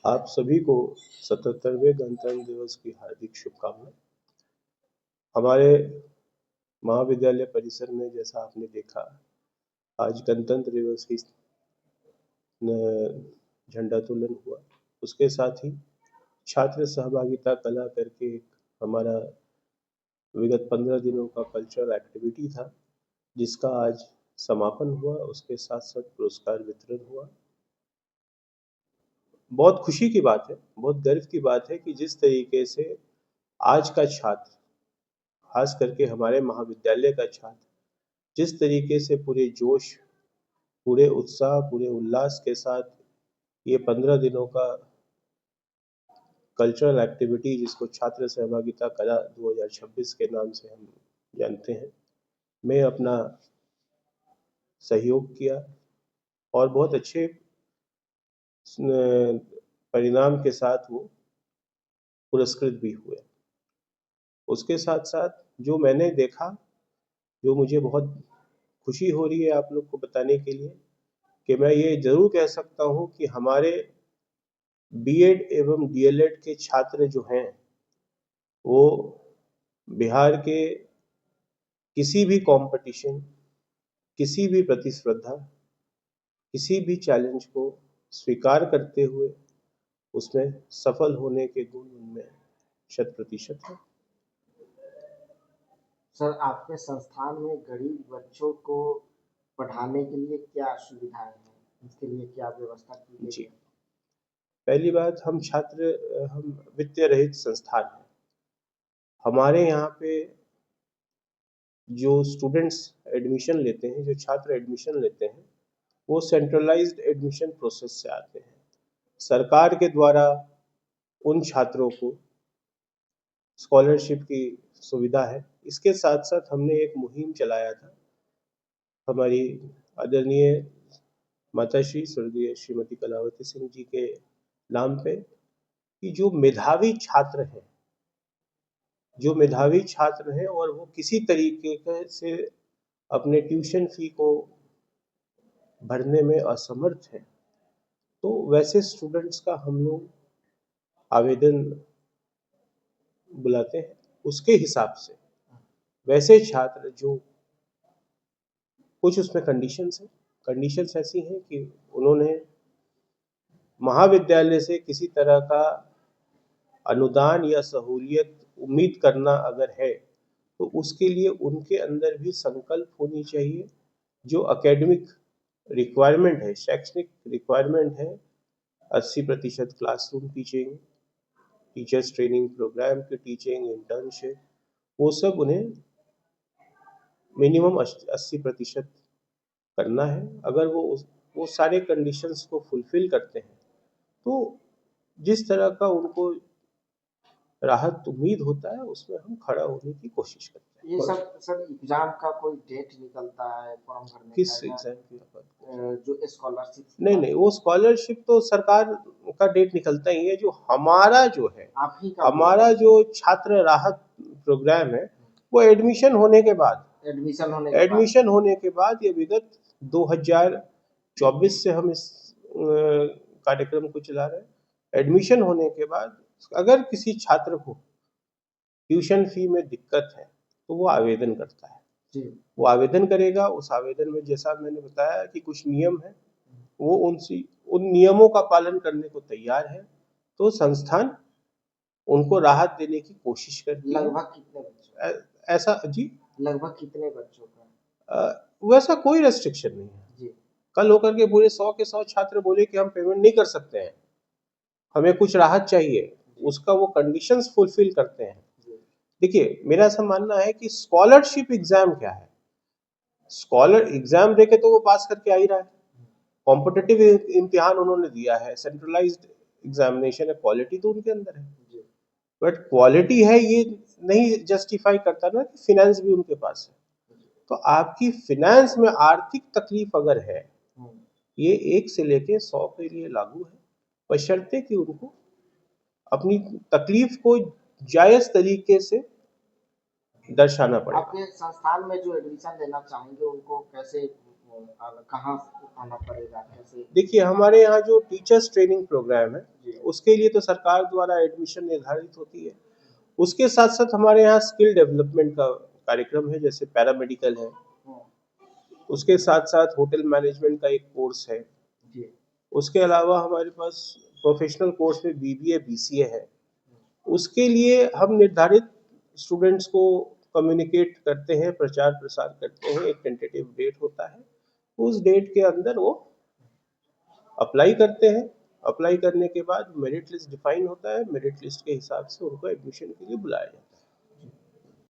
आप सभी को 77वें गणतंत्र दिवस की हार्दिक शुभकामनाएं। हमारे महाविद्यालय परिसर में जैसा आपने देखा, आज गणतंत्र दिवस की झंडोत्तोलन हुआ। उसके साथ ही छात्र सहभागिता कला करके हमारा विगत 15 दिनों का कल्चरल एक्टिविटी था, जिसका आज समापन हुआ। उसके साथ साथ पुरस्कार वितरण हुआ। बहुत खुशी की बात है, बहुत गर्व की बात है कि जिस तरीके से आज का छात्र, खास करके हमारे महाविद्यालय का छात्र, जिस तरीके से पूरे जोश, पूरे उत्साह, पूरे उल्लास के साथ ये 15 दिनों का कल्चरल एक्टिविटी, जिसको छात्र सहभागिता कला 2026 के नाम से हम जानते हैं, में अपना सहयोग किया और बहुत अच्छे परिणाम के साथ वो पुरस्कृत भी हुए। उसके साथ साथ जो मैंने देखा, जो मुझे बहुत खुशी हो रही है आप लोग को बताने के लिए, कि मैं ये जरूर कह सकता हूँ कि हमारे बीएड एवं डीएलएड के छात्र जो हैं, वो बिहार के किसी भी कंपटीशन, किसी भी प्रतिस्पर्धा, किसी भी चैलेंज को स्वीकार करते हुए उसमें सफल होने के गुण उनमें 100% है। सर, आपके संस्थान में गरीब बच्चों को पढ़ाने के लिए क्या सुविधाएं हैं? इसके लिए क्या व्यवस्था की गई जी, है? पहली बात, हम वित्तीय रहित संस्थान हैं। हमारे यहाँ पे जो स्टूडेंट्स एडमिशन लेते हैं, जो छात्र एडमिशन लेते हैं, वो सेंट्रलाइज्ड एडमिशन प्रोसेस से आते हैं। सरकार के द्वारा उन छात्रों को स्कॉलरशिप की सुविधा है। इसके साथ साथ हमने एक मुहिम चलाया था, हमारी आदरणीय माताश्री स्वर्गीय श्रीमती कलावती सिंह जी के नाम पे, कि जो मेधावी छात्र हैं, और वो किसी तरीके से अपने ट्यूशन फी को भरने में असमर्थ है, तो वैसे स्टूडेंट्स का हम लोग आवेदन बुलाते हैं। उसके हिसाब से वैसे छात्र जो, कुछ उसमें कंडीशंस ऐसी हैं कि उन्होंने महाविद्यालय से किसी तरह का अनुदान या सहूलियत उम्मीद करना अगर है, तो उसके लिए उनके अंदर भी संकल्प होनी चाहिए। जो एकेडमिक रिक्वायरमेंट है, शैक्षणिक रिक्वायरमेंट है, 80% classroom teaching, teachers training program की टीचिंग, इंटर्नशिप, वो सब उन्हें मिनिमम 80% करना है। अगर वो सारे कंडीशंस को फुलफिल करते हैं, तो जिस तरह का उनको राहत उम्मीद होता है, उसमें हम खड़ा होने की कोशिश करते हैं। ये सब सर, एग्जाम का कोई डेट निकलता है फॉर्म भरने किस का, एग्जाम की बात? जो स्कॉलरशिप? नहीं, वो स्कॉलरशिप तो सरकार का डेट निकलता ही है। जो हमारा जो है, आप ही का हमारा जो छात्र राहत प्रोग्राम है, वो एडमिशन होने के बाद ये विगत 2024 से हम इस कार्यक्रम को चला रहे हैं। एडमिशन होने के बाद अगर किसी छात्र को ट्यूशन फी में दिक्कत है, तो वो आवेदन करता है। वो आवेदन करेगा। उस आवेदन में जैसा मैंने बताया कि कुछ नियम है, वो उन नियमों का पालन करने को तैयार है, तो संस्थान उनको राहत देने की कोशिश करती है। लगभग कितने बच्चों? ऐसा जी, लगभग कितने बच्चों का? वैसा कोई रेस्ट्रिक्शन नहीं है जी। कल होकर के पूरे 100 के 100 छात्र बोले कि हम पेमेंट नहीं कर सकते हैं, हमें कुछ राहत चाहिए, उसका वो कंडीशंस फुलफिल करते हैं। देखिए, मेरा ऐसा मानना है कि स्कॉलरशिप एग्जाम क्या है, स्कॉलर एग्जाम देके तो वो पास करके आ ही रहा है। कॉम्पिटिटिव इम्तिहान उन्होंने दिया है, सेंट्रलाइज्ड एग्जामिनेशन है, क्वालिटी तो उनके अंदर है। बट क्वालिटी है ये नहीं जस्टिफाई करता ना कि फिनेंस भी उनके पास है। तो आपकी फिनेंस में आर्थिक तकलीफ अगर है, ये 1 से लेके 100 के लिए लागू है, बशर्ते कि उनको अपनी तकलीफ को जायज तरीके से दर्शाना पड़ेगा। आपके संस्थान में जो एडमिशन लेना चाहेंगे, उनको कैसे, कहाँ आना पड़ेगा, कैसे? देखिए, हमारे यहाँ जो टीचर्स ट्रेनिंग प्रोग्राम है, उसके लिए तो सरकार द्वारा एडमिशन निर्धारित होती है। उसके साथ साथ हमारे यहाँ स्किल डेवलपमेंट का कार्यक्रम है, जैसे पैरामेडिकल है, उसके साथ साथ होटल मैनेजमेंट का एक कोर्स है। उसके अलावा हमारे पास प्रोफेशनल कोर्स में बीबीए बीसीए है। उसके लिए हम निर्धारित स्टूडेंट्स को कम्युनिकेट करते हैं, प्रचार प्रसार करते हैं, एक टेंटेटिव डेट होता है, उस डेट के अंदर वो अप्लाई करते हैं। अप्लाई करने के बाद मेरिट लिस्ट डिफाइन होता है, मेरिट लिस्ट के हिसाब से उनको एडमिशन के लिए बुलाया जाता है।